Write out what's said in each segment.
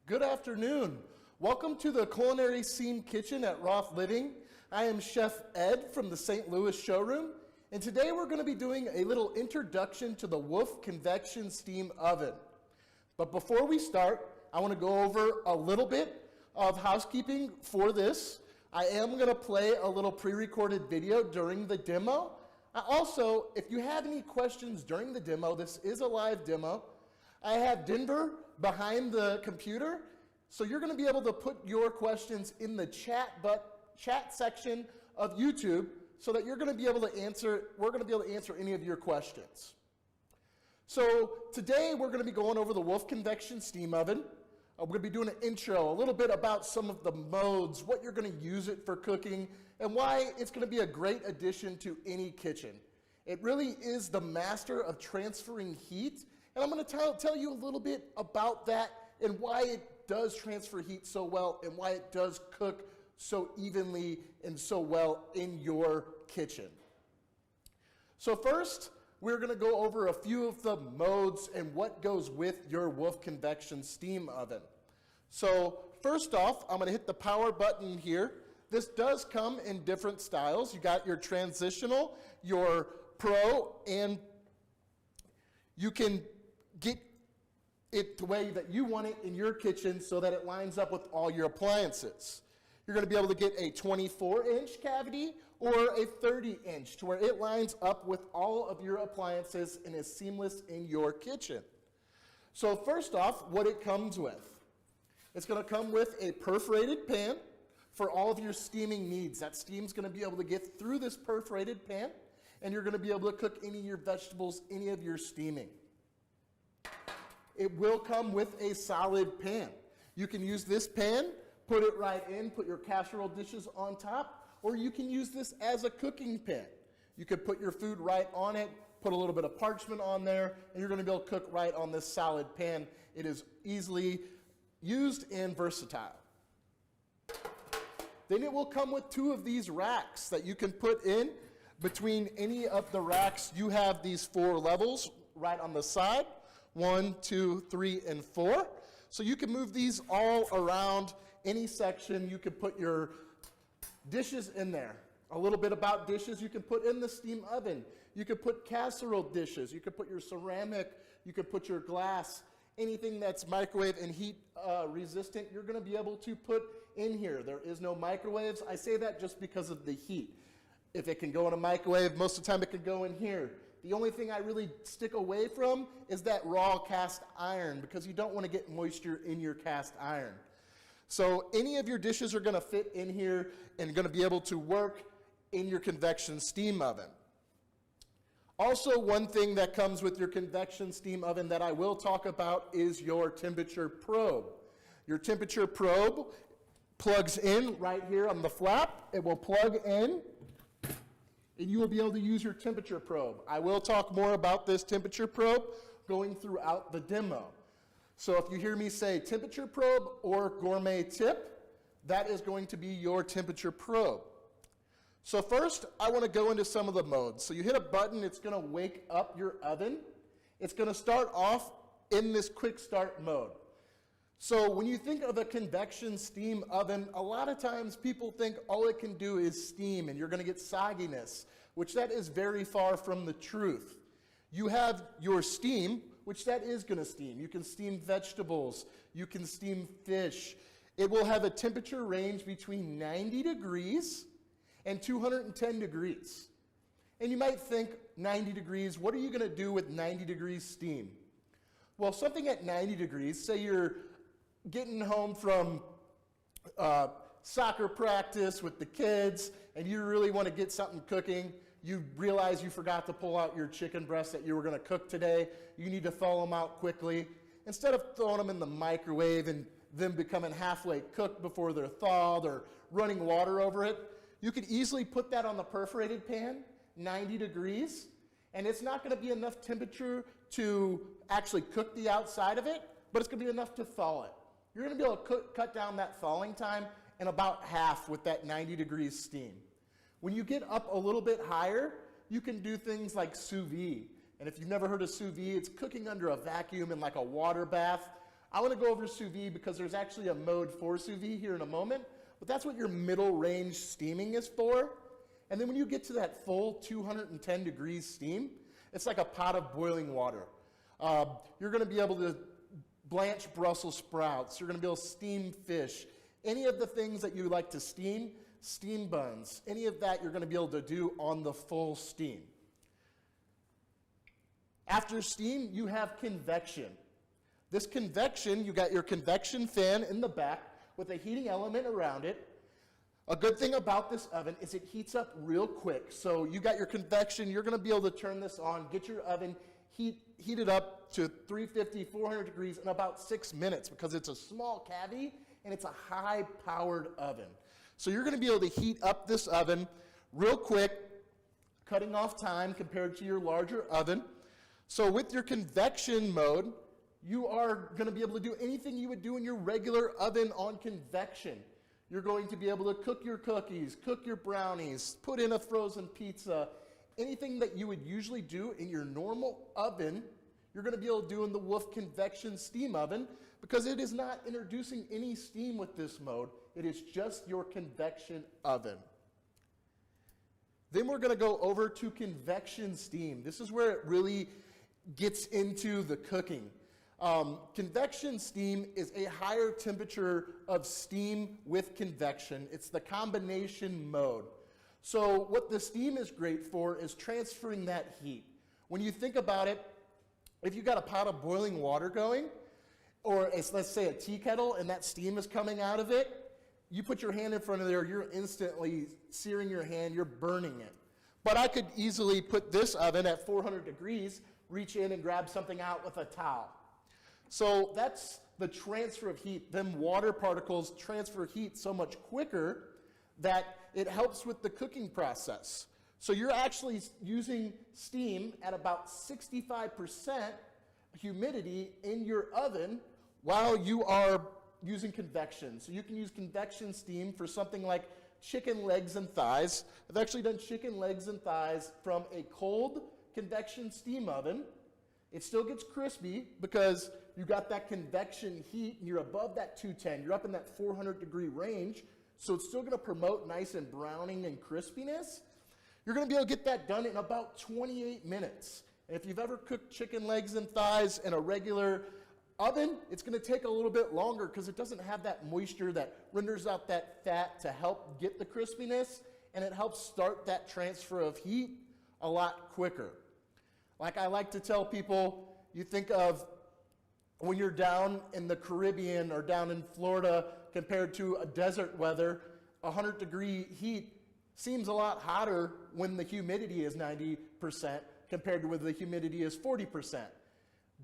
Good afternoon. Welcome to the Culinary Scene Kitchen at Roth Living. I am Chef Ed from the St. Louis showroom, and today we're going to be doing a little introduction to the Wolf Convection Steam Oven. But before we start, I want to go over a little bit of housekeeping for this. I am going to play a little pre-recorded video during the demo. Also, if you have any questions during the demo, this is a live demo. I have Denver behind the computer, so you're going to be able to put your questions in the chat section of YouTube so that you're going to be able to answer, we're going to be able to answer any of your questions. So today we're going to be going over the Wolf Convection Steam Oven. We're going to be doing an intro, a little bit about some of the modes, what you're going to use it for cooking, and why it's going to be a great addition to any kitchen. It really is the master of transferring heat. And I'm going to tell you a little bit about that and why it does transfer heat so well and why it does cook so evenly and so well in your kitchen. So first, we're going to go over a few of the modes and what goes with your Wolf Convection Steam Oven. So first off, I'm going to hit the power button here. This does come in different styles. You got your transitional, your pro, and you can get it the way that you want it in your kitchen so that it lines up with all your appliances. You're going to be able to get a 24-inch cavity or a 30-inch to where it lines up with all of your appliances and is seamless in your kitchen. So first off, what it comes with. It's going to come with a perforated pan for all of your steaming needs. That steam's going to be able to get through this perforated pan, and you're going to be able to cook any of your vegetables, any of your steaming. It will come with a solid pan. You can use this pan, put it right in, put your casserole dishes on top, or you can use this as a cooking pan. You could put your food right on it, put a little bit of parchment on there, and you're going to be able to cook right on this solid pan. It is easily used and versatile. Then it will come with two of these racks that you can put in. Between any of the racks, you have these 4 levels right on the side. 1, 2, 3, and 4. So you can move these all around any section. You can put your dishes in there. A little bit about dishes you can put in the steam oven. You can put casserole dishes. You can put your ceramic. You can put your glass. Anything that's microwave and heat resistant, you're going to be able to put in here. There is no microwaves. I say that just because of the heat. If it can go in a microwave, most of the time it can go in here. The only thing I really stick away from is that raw cast iron because you don't want to get moisture in your cast iron. So any of your dishes are going to fit in here and going to be able to work in your convection steam oven. Also, one thing that comes with your convection steam oven that I will talk about is your temperature probe. Your temperature probe plugs in right here on the flap. It will plug in, and you will be able to use your temperature probe. I will talk more about this temperature probe going throughout the demo. So if you hear me say temperature probe or gourmet tip, that is going to be your temperature probe. So first, I want to go into some of the modes. So you hit a button, it's going to wake up your oven. It's going to start off in this quick start mode. So when you think of a convection steam oven, a lot of times people think all it can do is steam and you're going to get sogginess, which that is very far from the truth. You have your steam, which that is going to steam. You can steam vegetables. You can steam fish. It will have a temperature range between 90 degrees and 210 degrees. And you might think 90 degrees, what are you going to do with 90 degrees steam? Well, something at 90 degrees, say you're getting home from soccer practice with the kids and you really want to get something cooking, you realize you forgot to pull out your chicken breasts that you were going to cook today, you need to thaw them out quickly. Instead of throwing them in the microwave and them becoming halfway cooked before they're thawed or running water over it, you could easily put that on the perforated pan, 90 degrees, and it's not going to be enough temperature to actually cook the outside of it, but it's going to be enough to thaw it. You're going to be able to cut down that thawing time in about half with that 90 degrees steam. When you get up a little bit higher, you can do things like sous vide. And if you've never heard of sous vide, it's cooking under a vacuum in like a water bath. I want to go over sous vide because there's actually a mode for sous vide here in a moment, but that's what your middle range steaming is for. And then when you get to that full 210 degrees steam, it's like a pot of boiling water. You're going to be able to blanch Brussels sprouts. You're going to be able to steam fish. Any of the things that you like to steam, steam buns, any of that you're going to be able to do on the full steam. After steam, you have convection. This convection, you got your convection fan in the back with a heating element around it. A good thing about this oven is it heats up real quick. So you got your convection, you're going to be able to turn this on, get your oven heated up to 350, 400 degrees in about 6 minutes because it's a small cavity and it's a high-powered oven. So you're going to be able to heat up this oven real quick, cutting off time compared to your larger oven. So with your convection mode, you are going to be able to do anything you would do in your regular oven on convection. You're going to be able to cook your cookies, cook your brownies, put in a frozen pizza. Anything that you would usually do in your normal oven, you're going to be able to do in the Wolf Convection Steam Oven because it is not introducing any steam with this mode. It is just your convection oven. Then we're going to go over to convection steam. This is where it really gets into the cooking. Convection steam is a higher temperature of steam with convection. It's the combination mode. So what the steam is great for is transferring that heat. When you think about it, if you've got a pot of boiling water going, or let's say a tea kettle and that steam is coming out of it, you put your hand in front of there, you're instantly searing your hand, you're burning it. But I could easily put this oven at 400 degrees, reach in and grab something out with a towel. So that's the transfer of heat. Them water particles transfer heat so much quicker that it helps with the cooking process. So you're actually using steam at about 65% humidity in your oven while you are using convection. So you can use convection steam for something like chicken legs and thighs. I've actually done chicken legs and thighs from a cold convection steam oven. It still gets crispy because you got that convection heat and you're above that 210. You're up in that 400 degree range. So it's still going to promote nice and browning and crispiness. You're going to be able to get that done in about 28 minutes. And if you've ever cooked chicken legs and thighs in a regular oven, it's going to take a little bit longer because it doesn't have that moisture that renders out that fat to help get the crispiness, and it helps start that transfer of heat a lot quicker. Like I like to tell people, you think of when you're down in the Caribbean or down in Florida compared to a desert weather, 100 degree heat seems a lot hotter when the humidity is 90% compared to when the humidity is 40%.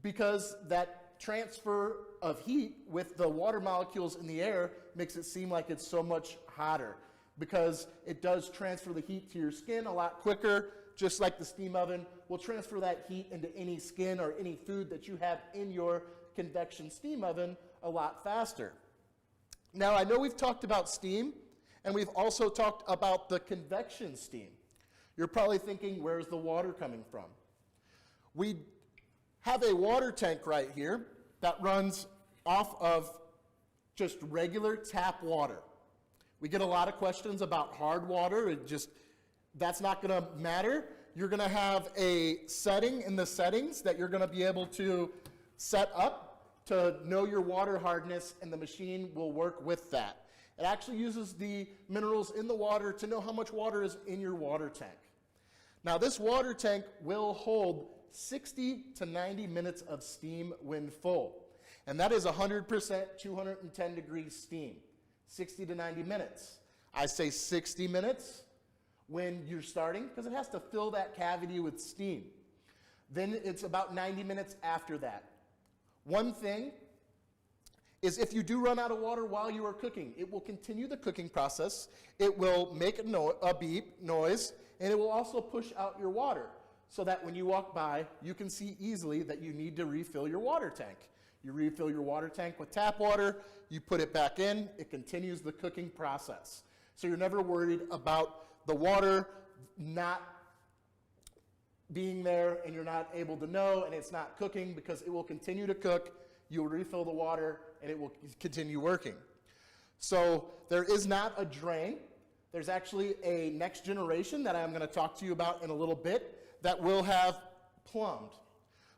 Because that transfer of heat with the water molecules in the air makes it seem like it's so much hotter because it does transfer the heat to your skin a lot quicker, just like the steam oven will transfer that heat into any skin or any food that you have in your convection steam oven a lot faster. Now, I know we've talked about steam, and we've also talked about the convection steam. You're probably thinking, where's the water coming from? We have a water tank right here that runs off of just regular tap water. We get a lot of questions about hard water. That's not going to matter. You're going to have a setting in the settings that you're going to be able to set up to know your water hardness, and the machine will work with that. It actually uses the minerals in the water to know how much water is in your water tank. Now, this water tank will hold 60 to 90 minutes of steam when full. And that is 100% 210 degrees steam, 60 to 90 minutes. I say 60 minutes when you're starting because it has to fill that cavity with steam. Then it's about 90 minutes after that. One thing is if you do run out of water while you are cooking, it will continue the cooking process, it will make a beep noise, and it will also push out your water so that when you walk by, you can see easily that you need to refill your water tank. You refill your water tank with tap water, you put it back in, it continues the cooking process. So you're never worried about the water not being there and you're not able to know and it's not cooking because it will continue to cook you'll refill the water, and it will continue working. So there is not a drain. There's actually a next generation that I'm going to talk to you about in a little bit that will have plumbed.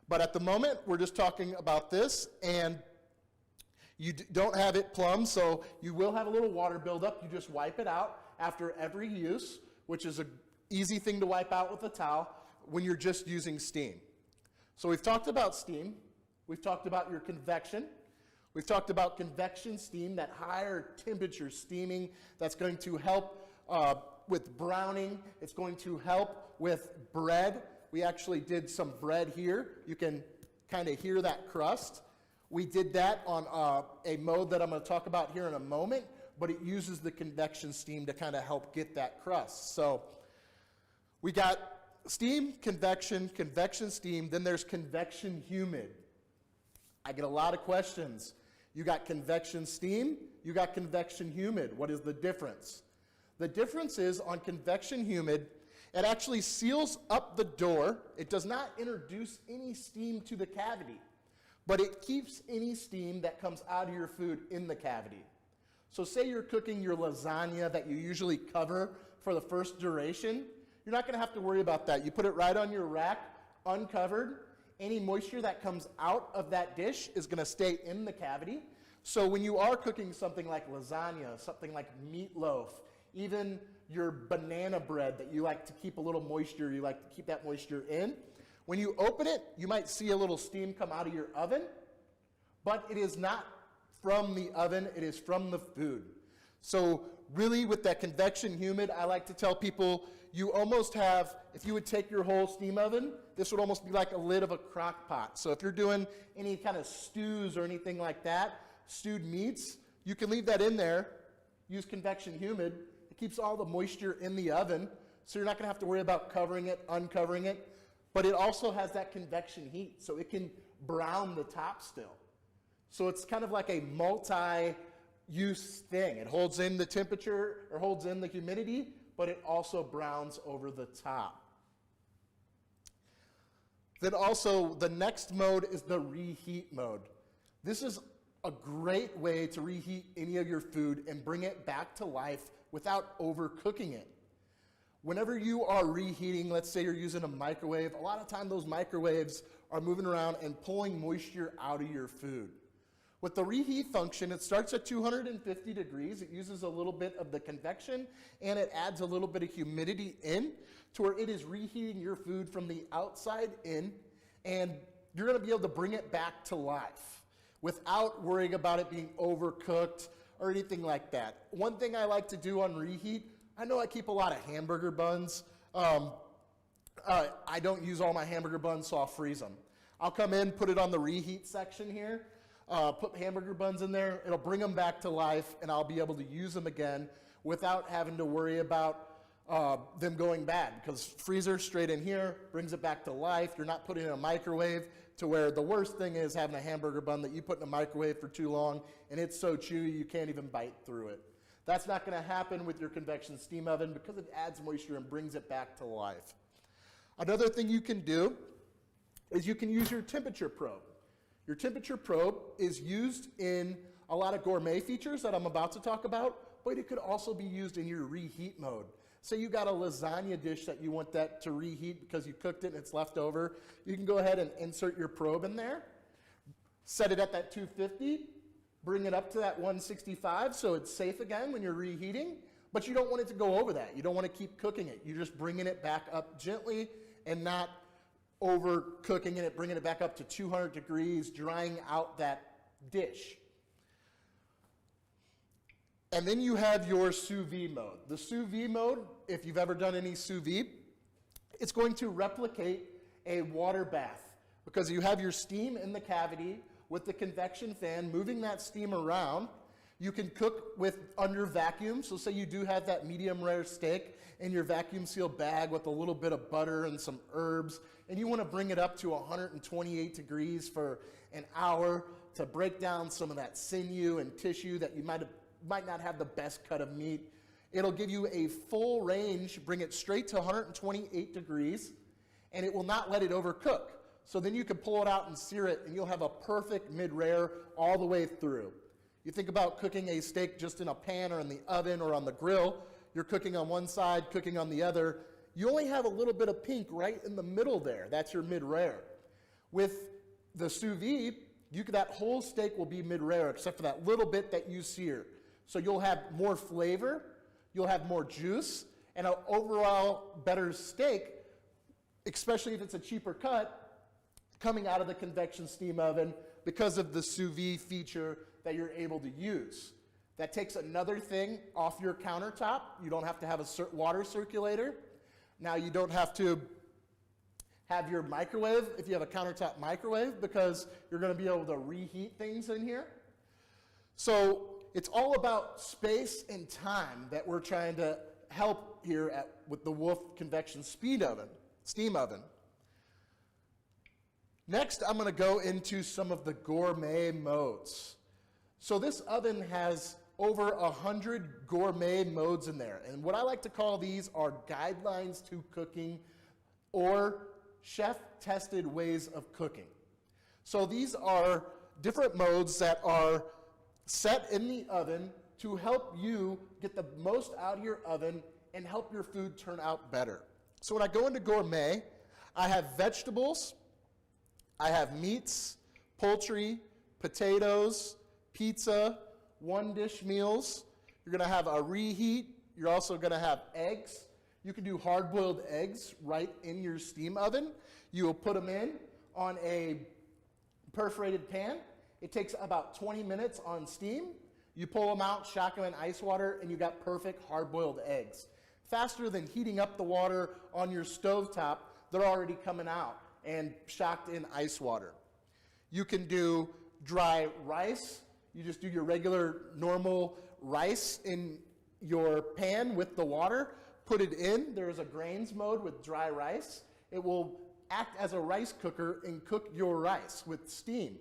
But at the moment, we're just talking about this, and you don't have it plumbed, so you will have a little water buildup. You just wipe it out after every use, which is an easy thing to wipe out with a towel when you're just using steam. So we've talked about steam. We've talked about your convection. We've talked about convection steam, that higher temperature steaming that's going to help with browning. It's going to help with bread. We actually did some bread here. You can kind of hear that crust. We did that on a mode that I'm going to talk about here in a moment, but it uses the convection steam to kind of help get that crust. So we got steam, convection, convection steam, then there's convection humid. I get a lot of questions. You got convection steam, you got convection humid. What is the difference? The difference is on convection humid, it actually seals up the door. It does not introduce any steam to the cavity, but it keeps any steam that comes out of your food in the cavity. So say you're cooking your lasagna that you usually cover for the first duration, you're not going to have to worry about that. You put it right on your rack, uncovered. Any moisture that comes out of that dish is going to stay in the cavity. So when you are cooking something like lasagna, something like meatloaf, even your banana bread that you like to keep a little moisture, you like to keep that moisture in, when you open it, you might see a little steam come out of your oven, but it is not from the oven, it is from the food. So really with that convection humid, I like to tell people you almost have, if you would take your whole steam oven, this would almost be like a lid of a crock pot. So if you're doing any kind of stews or anything like that, stewed meats, you can leave that in there, use convection humid. It keeps all the moisture in the oven, so you're not going to have to worry about covering it, uncovering it. But it also has that convection heat, so it can brown the top still. So it's kind of like a multi-use thing. It holds in the temperature, or holds in the humidity, but it also browns over the top. Then also, the next mode is the reheat mode. This is a great way to reheat any of your food and bring it back to life without overcooking it. Whenever you are reheating, let's say you're using a microwave, a lot of time those microwaves are moving around and pulling moisture out of your food. With the reheat function, it starts at 250 degrees. It uses a little bit of the convection, and it adds a little bit of humidity in to where it is reheating your food from the outside in, and you're going to be able to bring it back to life without worrying about it being overcooked or anything like that. One thing I like to do on reheat, I know I keep a lot of hamburger buns. I don't use all my hamburger buns, so I'll freeze them. I'll come in, put it on the reheat section here, put hamburger buns in there. It'll bring them back to life, and I'll be able to use them again without having to worry about them going bad, because freezer straight in here brings it back to life. You're not putting it in a microwave, to where the worst thing is having a hamburger bun that you put in a microwave for too long, and it's so chewy you can't even bite through it. That's not going to happen with your convection steam oven because it adds moisture and brings it back to life. Another thing you can do is you can use your temperature probe. Your temperature probe is used in a lot of gourmet features that I'm about to talk about, but it could also be used in your reheat mode. Say you got a lasagna dish that you want that to reheat because you cooked it and it's left over. You can go ahead and insert your probe in there, set it at that 250, bring it up to that 165 so it's safe again when you're reheating, but you don't want it to go over that. You don't want to keep cooking it. You're just bringing it back up gently and not overcooking it, bringing it back up to 200 degrees, drying out that dish. And then you have your sous vide mode. The sous vide mode, if you've ever done any sous vide, it's going to replicate a water bath because you have your steam in the cavity with the convection fan moving that steam around. You can cook with under vacuum. So say you do have that medium rare steak in your vacuum sealed bag with a little bit of butter and some herbs, and you want to bring it up to 128 degrees for an hour to break down some of that sinew and tissue that you might not have the best cut of meat. It'll give you a full range, bring it straight to 128 degrees, and it will not let it overcook. So then you can pull it out and sear it, and you'll have a perfect mid-rare all the way through. You think about cooking a steak just in a pan or in the oven or on the grill. You're cooking on one side, cooking on the other. You only have a little bit of pink right in the middle there. That's your mid-rare. With the sous vide, that whole steak will be mid-rare except for that little bit that you sear. So you'll have more flavor, you'll have more juice, and an overall better steak, especially if it's a cheaper cut, coming out of the convection steam oven because of the sous vide feature that you're able to use. That takes another thing off your countertop. You don't have to have a water circulator. Now you don't have to have your microwave if you have a countertop microwave because you're going to be able to reheat things in here. So it's all about space and time that we're trying to help here with the Wolf Convection steam oven. Next, I'm going to go into some of the gourmet modes. So this oven has over 100 gourmet modes in there. And what I like to call these are guidelines to cooking or chef-tested ways of cooking. So these are different modes that are set in the oven to help you get the most out of your oven and help your food turn out better. So when I go into gourmet, I have vegetables, I have meats, poultry, potatoes, pizza, one-dish meals. You're going to have a reheat. You're also going to have eggs. You can do hard-boiled eggs right in your steam oven. You will put them in on a perforated pan. It takes about 20 minutes on steam. You pull them out, shock them in ice water, and you got perfect hard-boiled eggs. Faster than heating up the water on your stovetop. They're already coming out and shocked in ice water. You can do dry rice. You just do your regular normal rice in your pan with the water, put it in. There is a grains mode with dry rice. It will act as a rice cooker and cook your rice with steam.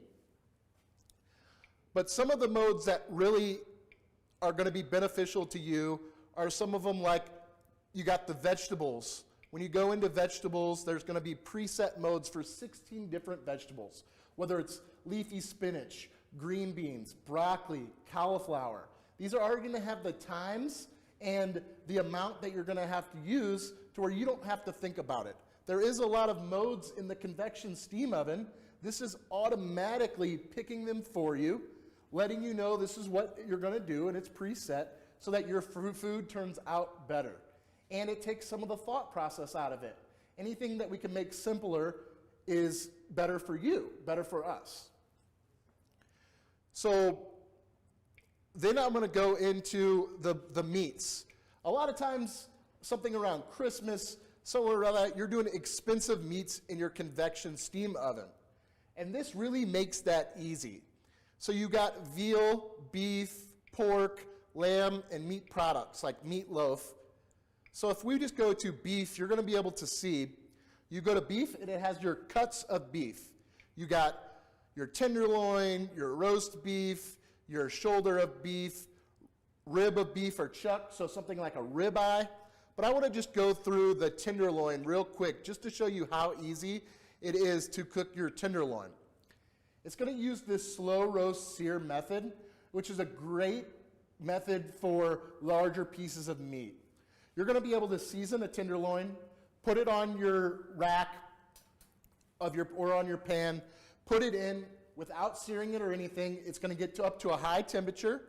But some of the modes that really are going to be beneficial to you are some of them like you got the vegetables. When you go into vegetables, there's going to be preset modes for 16 different vegetables, whether it's leafy spinach, green beans, broccoli, cauliflower. These are already going to have the times and the amount that you're going to have to use to where you don't have to think about it. There is a lot of modes in the convection steam oven. This is automatically picking them for you, letting you know this is what you're going to do, and it's preset so that your food turns out better. And it takes some of the thought process out of it. Anything that we can make simpler is better for you, better for us. So then I'm going to go into the meats. A lot of times, something around Christmas, somewhere around that, you're doing expensive meats in your convection steam oven. And this really makes that easy. So you got veal, beef, pork, lamb, and meat products like meatloaf. So if we just go to beef, you're going to be able to see, you go to beef and it has your cuts of beef. You got your tenderloin, your roast beef, your shoulder of beef, rib of beef or chuck, so something like a ribeye. But I want to just go through the tenderloin real quick just to show you how easy it is to cook your tenderloin. It's going to use this slow roast sear method, which is a great method for larger pieces of meat. You're going to be able to season a tenderloin, put it on your rack or on your pan, put it in without searing it or anything. It's going to get up to a high temperature.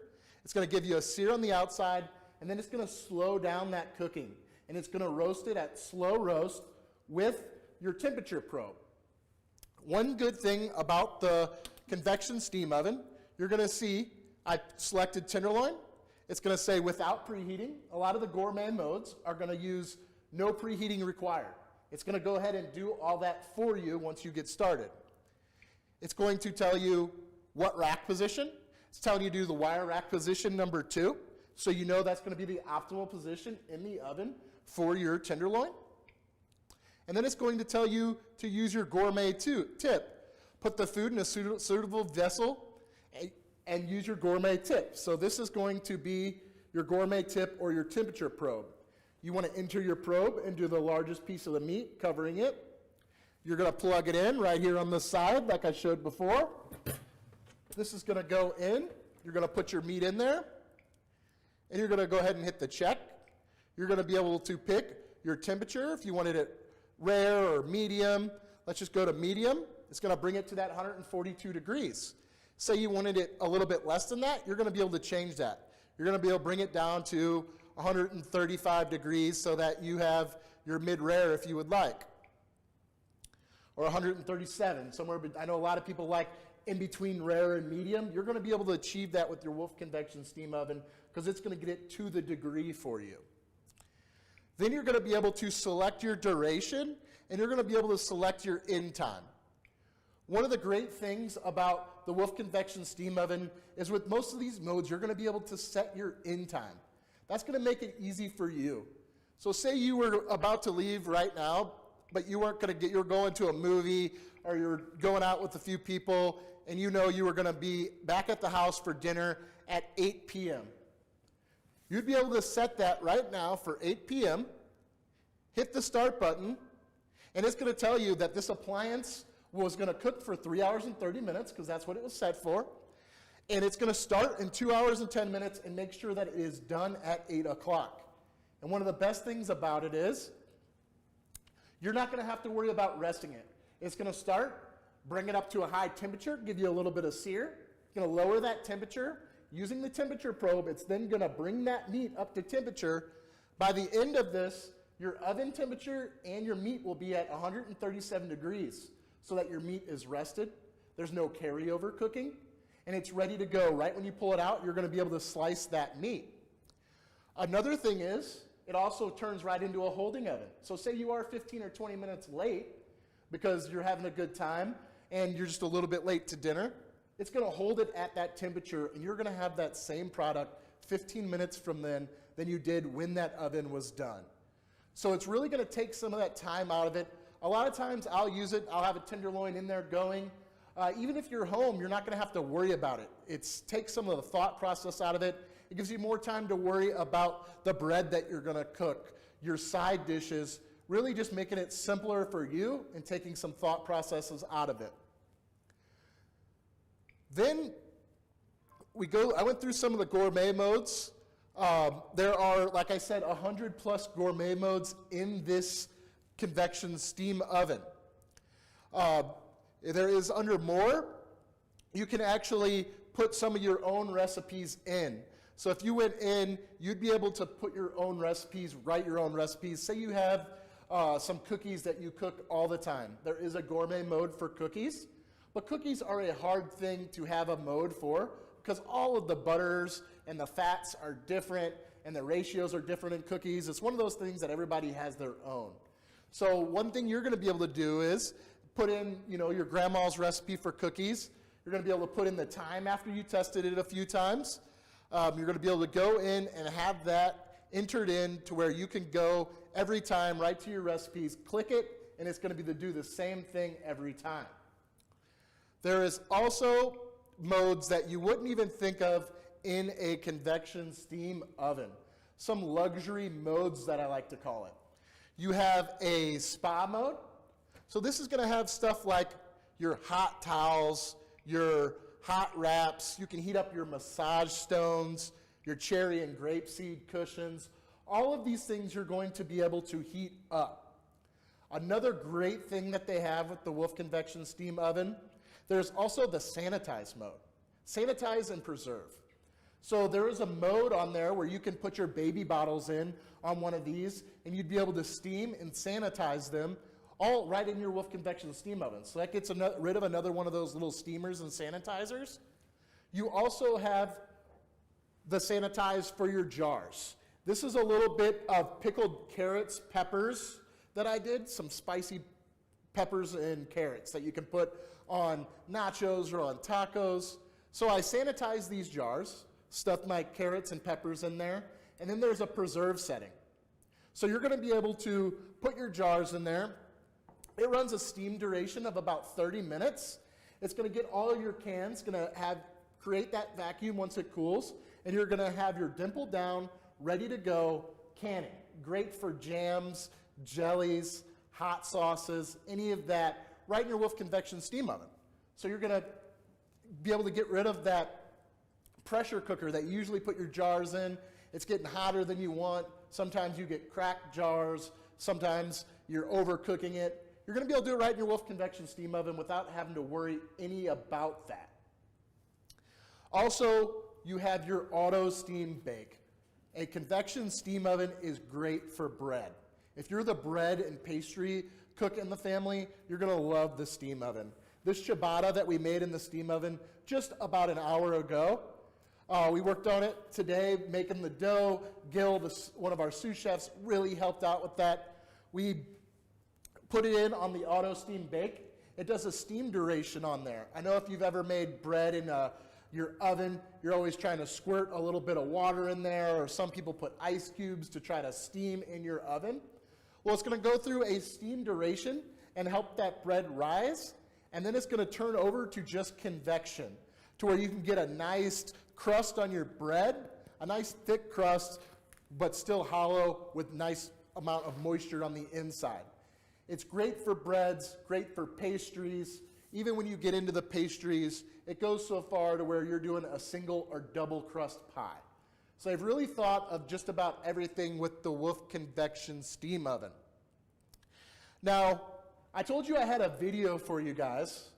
It's going to give you a sear on the outside, and then it's going to slow down that cooking. And it's going to roast it at slow roast with your temperature probe. One good thing about the convection steam oven, you're going to see I selected tenderloin. It's going to say without preheating. A lot of the gourmet modes are going to use no preheating required. It's going to go ahead and do all that for you once you get started. It's going to tell you what rack position. It's telling you to do the wire rack position number 2, so you know that's going to be the optimal position in the oven for your tenderloin. And then it's going to tell you to use your gourmet tip. Put the food in a suitable vessel and use your gourmet tip. So this is going to be your gourmet tip or your temperature probe. You want to enter your probe and do the largest piece of the meat, covering it. You're going to plug it in right here on the side like I showed before. This is going to go in. You're going to put your meat in there. And you're going to go ahead and hit the check. You're going to be able to pick your temperature if you wanted it rare or medium. Let's just go to medium. It's going to bring it to that 142 degrees. Say you wanted it a little bit less than that, you're going to be able to change that. You're going to be able to bring it down to 135 degrees so that you have your mid-rare if you would like. Or 137, somewhere, I know a lot of people like in between rare and medium. You're going to be able to achieve that with your Wolf Convection steam oven because it's going to get it to the degree for you. Then you're going to be able to select your duration, and you're going to be able to select your end time. One of the great things about the Wolf Convection steam oven is with most of these modes, you're going to be able to set your end time. That's going to make it easy for you. So say you were about to leave right now, but you weren't going to you're going to a movie or you're going out with a few people, and you know you were going to be back at the house for dinner at 8 p.m. You'd be able to set that right now for 8 p.m., hit the start button, and it's going to tell you that this appliance was going to cook for 3 hours and 30 minutes, because that's what it was set for, and it's going to start in 2 hours and 10 minutes and make sure that it is done at 8 o'clock. And one of the best things about it is you're not going to have to worry about resting it. It's going to start, bring it up to a high temperature, give you a little bit of sear. It's going to lower that temperature. Using the temperature probe, it's then going to bring that meat up to temperature. By the end of this, your oven temperature and your meat will be at 137 degrees so that your meat is rested. There's no carryover cooking, and it's ready to go. Right when you pull it out, you're going to be able to slice that meat. Another thing is, it also turns right into a holding oven. So say you are 15 or 20 minutes late because you're having a good time and you're just a little bit late to dinner. It's going to hold it at that temperature, and you're going to have that same product 15 minutes from then than you did when that oven was done. So it's really going to take some of that time out of it. A lot of times I'll use it. I'll have a tenderloin in there going. Even if you're home, you're not going to have to worry about it. It takes some of the thought process out of it. It gives you more time to worry about the bread that you're going to cook, your side dishes, really just making it simpler for you and taking some thought processes out of it. Then I went through some of the gourmet modes. There are, like I said, 100 plus gourmet modes in this convection steam oven. There is under more, you can actually put some of your own recipes in. So if you went in, you'd be able to put your own recipes, write your own recipes. Say you have some cookies that you cook all the time. There is a gourmet mode for cookies, but cookies are a hard thing to have a mode for because all of the butters and the fats are different and the ratios are different in cookies. It's one of those things that everybody has their own. So one thing you're going to be able to do is put in, your grandma's recipe for cookies. You're going to be able to put in the time after you tested it a few times. You're going to be able to go in and have that entered in to where you can go every time right to your recipes, click it, and it's going to be to do the same thing every time. There is also modes that you wouldn't even think of in a convection steam oven. Some luxury modes that I like to call it. You have a spa mode. So this is going to have stuff like your hot towels, your hot wraps. You can heat up your massage stones, your cherry and grapeseed cushions. All of these things you're going to be able to heat up. Another great thing that they have with the Wolf Convection steam oven, there's also the sanitize mode. Sanitize and preserve. So there is a mode on there where you can put your baby bottles in on one of these, and you'd be able to steam and sanitize them all right in your Wolf Convection steam oven. So that gets rid of another one of those little steamers and sanitizers. You also have the sanitize for your jars. This is a little bit of pickled carrots, peppers that I did, some spicy peppers and carrots that you can put on nachos or on tacos. So I sanitized these jars, stuffed my carrots and peppers in there, and then there's a preserve setting. So you're going to be able to put your jars in there. It runs a steam duration of about 30 minutes. It's going to get all of your cans, going to create that vacuum once it cools, and you're going to have your dimpled down, ready to go canning. Great for jams, jellies, hot sauces, any of that, right in your Wolf Convection steam oven. So you're gonna be able to get rid of that pressure cooker that you usually put your jars in. It's getting hotter than you want. Sometimes you get cracked jars. Sometimes you're overcooking it. You're gonna be able to do it right in your Wolf Convection steam oven without having to worry any about that. Also, you have your auto steam bake. A convection steam oven is great for bread. If you're the bread and pastry cook in the family, you're gonna love the steam oven. This ciabatta that we made in the steam oven just about an hour ago, we worked on it today, making the dough. Gil, one of our sous chefs, really helped out with that. We put it in on the auto steam bake. It does a steam duration on there. I know if you've ever made bread in your oven, you're always trying to squirt a little bit of water in there, or some people put ice cubes to try to steam in your oven. Well, it's gonna go through a steam duration and help that bread rise, and then it's gonna turn over to just convection, to where you can get a nice crust on your bread, a nice thick crust, but still hollow with nice amount of moisture on the inside. It's great for breads, great for pastries. Even when you get into the pastries, it goes so far to where you're doing a single or double crust pie. So I've really thought of just about everything with the Wolf Convection steam oven. Now, I told you I had a video for you guys.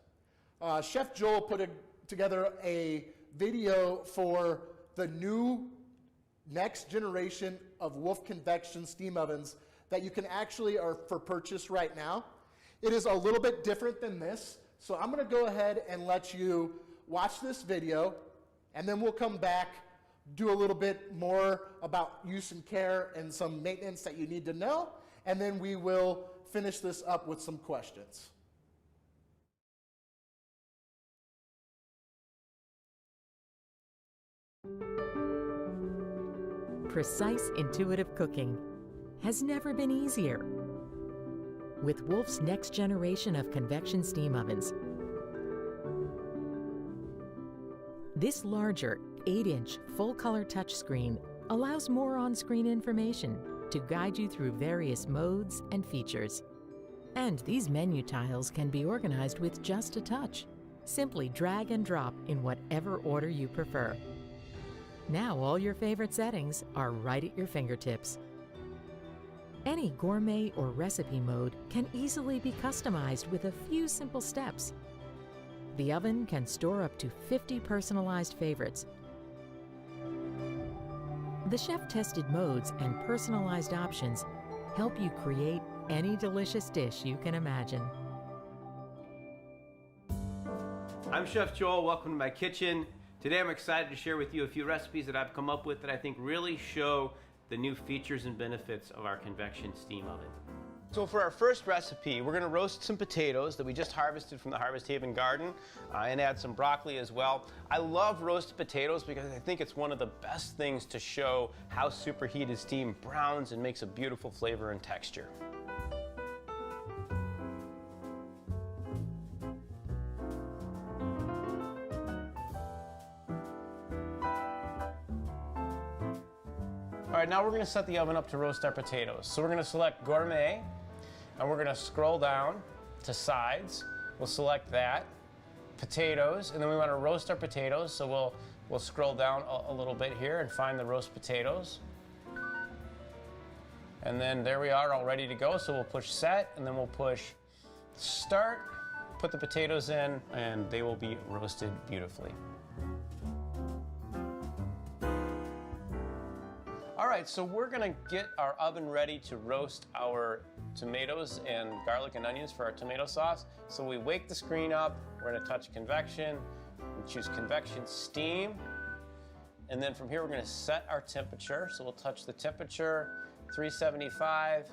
Chef Joel put together a video for the new next generation of Wolf Convection steam ovens that you can actually are for purchase right now. It is a little bit different than this, so I'm gonna go ahead and let you watch this video, and then we'll come back, do a little bit more about use and care and some maintenance that you need to know, and then we will finish this up with some questions. Precise, intuitive cooking has never been easier. With Wolf's next generation of convection steam ovens, this larger 8-inch full-color touchscreen allows more on-screen information to guide you through various modes and features. And these menu tiles can be organized with just a touch. Simply drag and drop in whatever order you prefer. Now all your favorite settings are right at your fingertips. Any gourmet or recipe mode can easily be customized with a few simple steps. The oven can store up to 50 personalized favorites. The chef-tested modes and personalized options help you create any delicious dish you can imagine. I'm Chef Joel, welcome to my kitchen. Today I'm excited to share with you a few recipes that I've come up with that I think really show the new features and benefits of our convection steam oven. So for our first recipe, we're gonna roast some potatoes that we just harvested from the Harvest Haven garden and add some broccoli as well. I love roasted potatoes because I think it's one of the best things to show how superheated steam browns and makes a beautiful flavor and texture. All right, now we're gonna set the oven up to roast our potatoes. So we're gonna select Gourmet, and we're gonna scroll down to sides. We'll select that, potatoes, and then we wanna roast our potatoes, so we'll scroll down a little bit here and find the roast potatoes. And then there we are, all ready to go. So we'll push set, and then we'll push start, put the potatoes in, and they will be roasted beautifully. All right, so we're gonna get our oven ready to roast our tomatoes and garlic and onions for our tomato sauce. So we wake the screen up, we're gonna touch convection, and choose convection steam. And then from here, we're gonna set our temperature. So we'll touch the temperature, 375,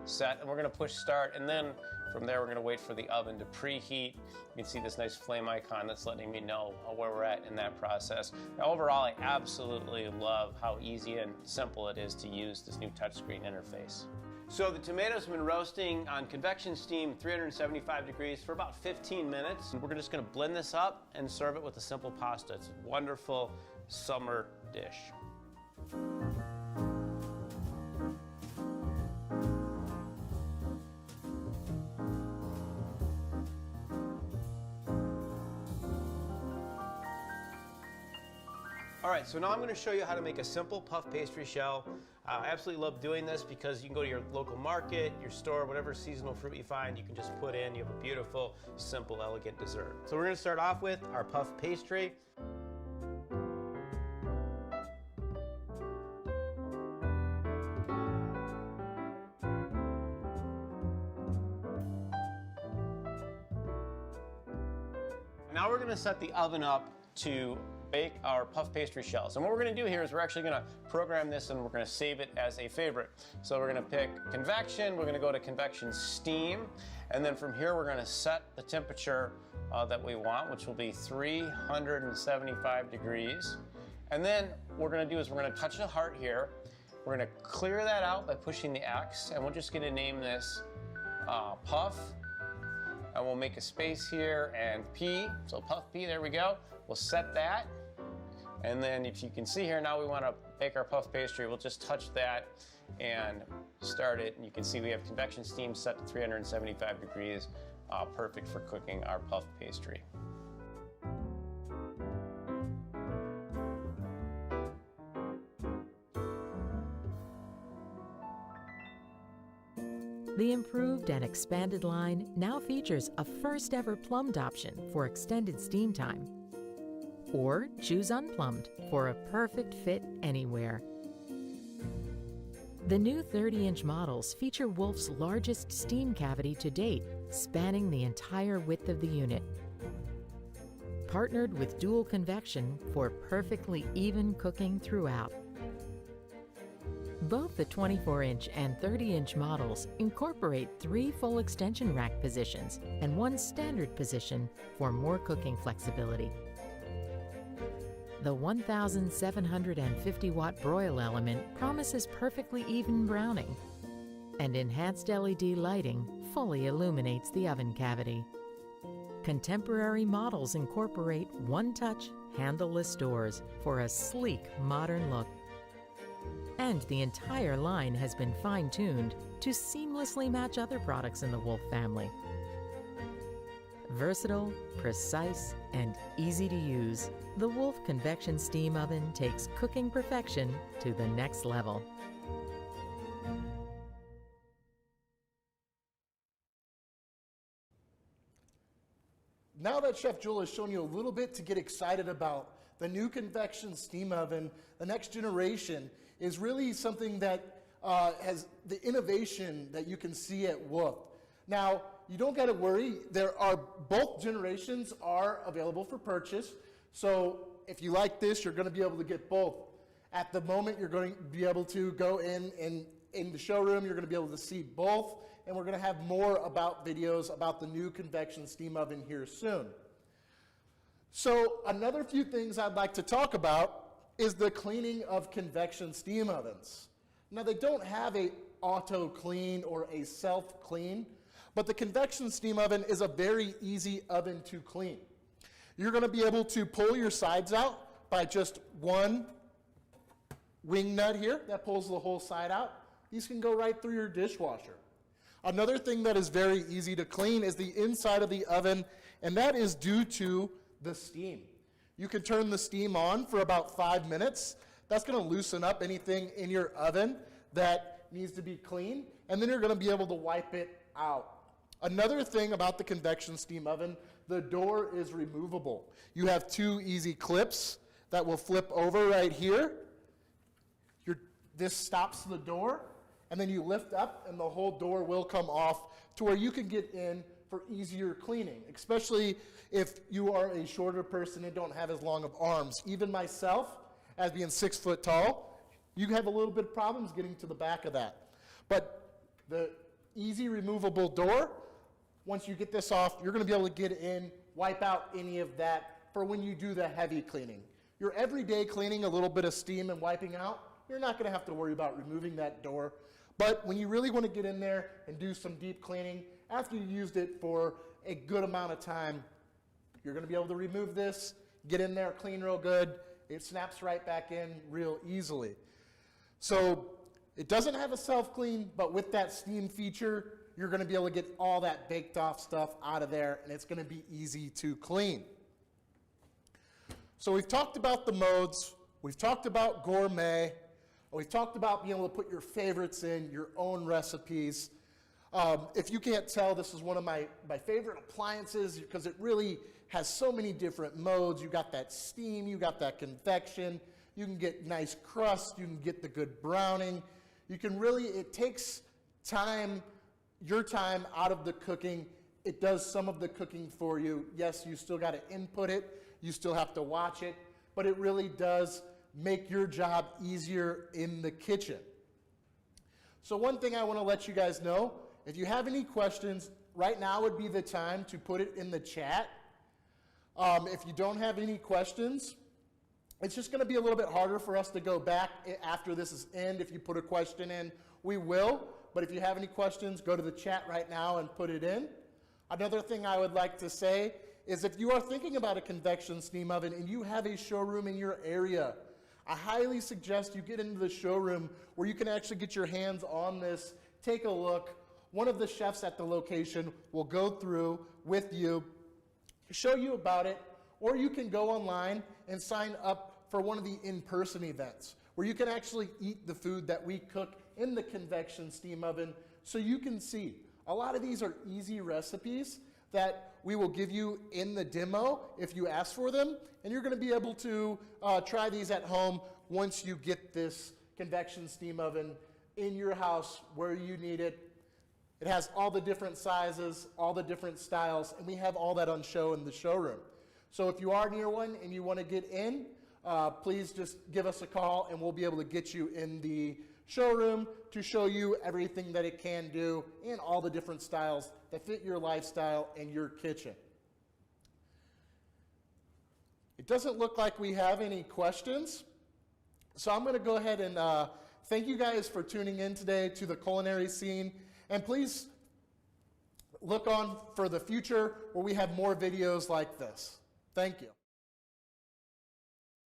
set, and we're gonna push start. And then from there, we're gonna wait for the oven to preheat. You can see this nice flame icon that's letting me know where we're at in that process. Now, overall, I absolutely love how easy and simple it is to use this new touchscreen interface. So the tomatoes have been roasting on convection steam, 375 degrees for about 15 minutes. We're just gonna blend this up and serve it with a simple pasta. It's a wonderful summer dish. All right, so now I'm going to show you how to make a simple puff pastry shell. I absolutely love doing this because you can go to your local market, your store, whatever seasonal fruit you find, you can just put in. You have a beautiful, simple, elegant dessert. So we're going to start off with our puff pastry. Now we're going to set the oven up to bake our puff pastry shells. And what we're going to do here is we're actually going to program this and we're going to save it as a favorite. So we're going to pick convection, we're going to go to convection steam, and then from here we're going to set the temperature that we want, which will be 375 degrees. And then what we're going to do is we're going to touch the heart here. We're going to clear that out by pushing the X, and we're just going to name this puff. And we'll make a space here and P, so puff P, there we go. We'll set that. And then if you can see here, now we want to bake our puff pastry. We'll just touch that and start it. And you can see we have convection steam set to 375 degrees, perfect for cooking our puff pastry. The improved and expanded line now features a first-ever plumbed option for extended steam time. Or choose unplumbed for a perfect fit anywhere. The new 30-inch models feature Wolf's largest steam cavity to date, spanning the entire width of the unit. Partnered with dual convection for perfectly even cooking throughout. Both the 24-inch and 30-inch models incorporate 3 full extension rack positions and 1 standard position for more cooking flexibility. The 1,750-watt broil element promises perfectly even browning, and enhanced LED lighting fully illuminates the oven cavity. Contemporary models incorporate one-touch, handleless doors for a sleek, modern look. And the entire line has been fine-tuned to seamlessly match other products in the Wolf family. Versatile, precise, and easy to use, the Wolf Convection Steam Oven takes cooking perfection to the next level. Now that Chef Jewel has shown you a little bit to get excited about the new convection steam oven, the next generation is really something that has the innovation that you can see at Wolf. Now, you don't got to worry. Both generations are available for purchase. So if you like this, you're going to be able to get both. At the moment, you're going to be able to go in the showroom. You're going to be able to see both. And we're going to have more videos about the new convection steam oven here soon. So another few things I'd like to talk about is the cleaning of convection steam ovens. Now, they don't have a auto clean or a self clean, but the convection steam oven is a very easy oven to clean. You're going to be able to pull your sides out by just one wing nut here that pulls the whole side out. These can go right through your dishwasher. Another thing that is very easy to clean is the inside of the oven, and that is due to the steam. You can turn the steam on for about 5 minutes. That's going to loosen up anything in your oven that needs to be cleaned, and then you're going to be able to wipe it out. Another thing about the convection steam oven, the door is removable. You have 2 easy clips that will flip over right here. This stops the door, and then you lift up and the whole door will come off to where you can get in for easier cleaning, especially if you are a shorter person and don't have as long of arms. Even myself, as being 6 foot tall, you have a little bit of problems getting to the back of that. But the easy removable door, once you get this off, you're going to be able to get in, wipe out any of that for when you do the heavy cleaning. Your everyday cleaning, a little bit of steam and wiping out, you're not going to have to worry about removing that door. But when you really want to get in there and do some deep cleaning, after you used it for a good amount of time, you're going to be able to remove this, get in there, clean real good. It snaps right back in real easily. So it doesn't have a self-clean, but with that steam feature, you're going to be able to get all that baked off stuff out of there, and it's going to be easy to clean. So we've talked about the modes. We've talked about gourmet. We've talked about being able to put your favorites in, your own recipes. If you can't tell, this is one of my favorite appliances because it really has so many different modes. You got that steam, you got that convection, you can get nice crust, you can get the good browning. You can really, it takes time, your time out of the cooking. It does some of the cooking for you. Yes, you still got to input it, you still have to watch it, but it really does make your job easier in the kitchen. So one thing I want to let you guys know, if you have any questions, right now would be the time to put it in the chat. If you don't have any questions, it's just going to be a little bit harder for us to go back after this is end. If you put a question in, we will. But if you have any questions, go to the chat right now and put it in. Another thing I would like to say is if you are thinking about a convection steam oven and you have a showroom in your area, I highly suggest you get into the showroom where you can actually get your hands on this, take a look. One of the chefs at the location will go through with you, show you about it, or you can go online and sign up for one of the in-person events where you can actually eat the food that we cook in the convection steam oven so you can see. A lot of these are easy recipes that we will give you in the demo if you ask for them, and you're going to be able to try these at home once you get this convection steam oven in your house where you need it. It has all the different sizes, all the different styles, and we have all that on show in the showroom. So if you are near one and you want to get in, please just give us a call and we'll be able to get you in the showroom to show you everything that it can do and all the different styles that fit your lifestyle and your kitchen. It doesn't look like we have any questions, so I'm going to go ahead and thank you guys for tuning in today to the Culinary Scene, and please look on for the future where we have more videos like this. Thank you.